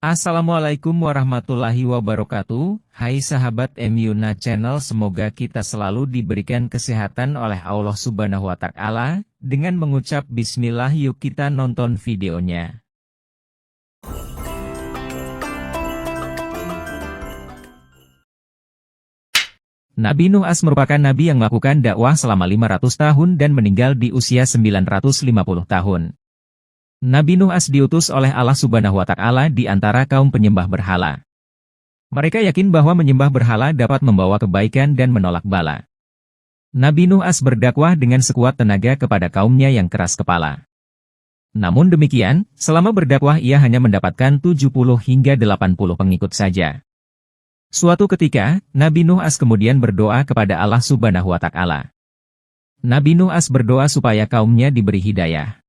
Assalamualaikum warahmatullahi wabarakatuh. Hai sahabat MYUNA Channel, semoga kita selalu diberikan kesehatan oleh Allah Subhanahu wa Ta'ala. Dengan mengucap bismillah, yuk kita nonton videonya. Nabi Nuh AS merupakan nabi yang melakukan dakwah selama 500 tahun dan meninggal di usia 950 tahun. Nabi Nuh AS diutus oleh Allah Subhanahu wa Ta'ala di antara kaum penyembah berhala. Mereka yakin bahwa menyembah berhala dapat membawa kebaikan dan menolak bala. Nabi Nuh AS berdakwah dengan sekuat tenaga kepada kaumnya yang keras kepala. Namun demikian, selama berdakwah ia hanya mendapatkan 70 hingga 80 pengikut saja. Suatu ketika, Nabi Nuh AS kemudian berdoa kepada Allah Subhanahu wa Ta'ala. Nabi Nuh AS berdoa supaya kaumnya diberi hidayah.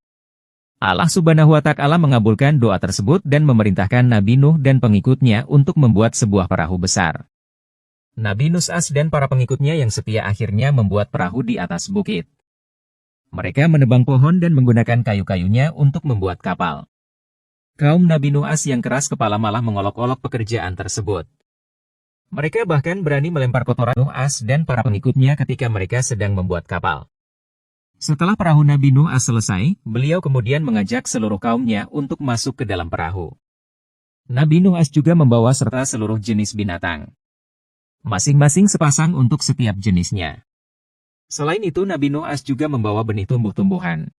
Allah Subhanahu wa Ta'ala mengabulkan doa tersebut dan memerintahkan Nabi Nuh dan pengikutnya untuk membuat sebuah perahu besar. Nabi Nuh AS dan para pengikutnya yang setia akhirnya membuat perahu di atas bukit. Mereka menebang pohon dan menggunakan kayu-kayunya untuk membuat kapal. Kaum Nabi Nuh AS yang keras kepala malah mengolok-olok pekerjaan tersebut. Mereka bahkan berani melempar kotoran Nuh AS dan para pengikutnya ketika mereka sedang membuat kapal. Setelah perahu Nabi Nuh AS selesai, beliau kemudian mengajak seluruh kaumnya untuk masuk ke dalam perahu. Nabi Nuh AS juga membawa serta seluruh jenis binatang. Masing-masing sepasang untuk setiap jenisnya. Selain itu Nabi Nuh AS juga membawa benih tumbuh-tumbuhan.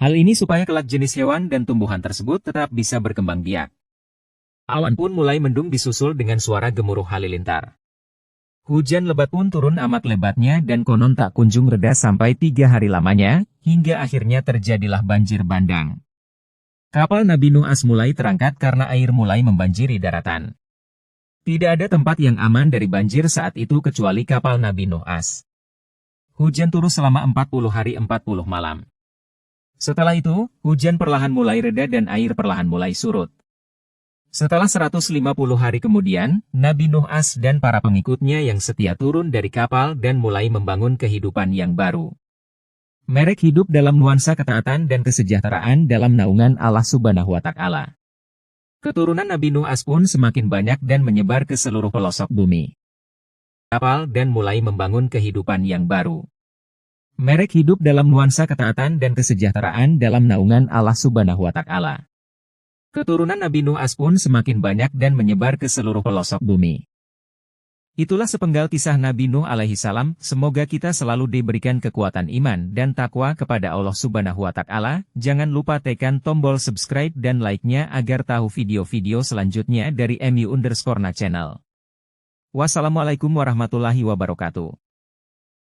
Hal ini supaya kelak jenis hewan dan tumbuhan tersebut tetap bisa berkembang biak. Awan pun mulai mendung disusul dengan suara gemuruh halilintar. Hujan lebat pun turun amat lebatnya dan konon tak kunjung reda sampai 3 hari lamanya, hingga akhirnya terjadilah banjir bandang. Kapal Nabi Nuh AS mulai terangkat karena air mulai membanjiri daratan. Tidak ada tempat yang aman dari banjir saat itu kecuali kapal Nabi Nuh AS. Hujan turun selama 40 hari 40 malam. Setelah itu, hujan perlahan mulai reda dan air perlahan mulai surut. Setelah 150 hari kemudian, Nabi Nuh AS dan para pengikutnya yang setia turun dari kapal dan mulai membangun kehidupan yang baru. Mereka hidup dalam nuansa ketaatan dan kesejahteraan dalam naungan Allah Subhanahu wa Ta'ala. Keturunan Nabi Nuh AS pun semakin banyak dan menyebar ke seluruh pelosok bumi. Kapal dan mulai membangun kehidupan yang baru. Mereka hidup dalam nuansa ketaatan dan kesejahteraan dalam naungan Allah Subhanahu wa Ta'ala. Keturunan Nabi Nuh AS pun semakin banyak dan menyebar ke seluruh pelosok bumi. Itulah sepenggal kisah Nabi Nuh alaihi salam. Semoga kita selalu diberikan kekuatan iman dan takwa kepada Allah Subhanahu wa Ta'ala. Jangan lupa tekan tombol subscribe dan like-nya agar tahu video-video selanjutnya dari MYUNA Channel. Wassalamualaikum warahmatullahi wabarakatuh.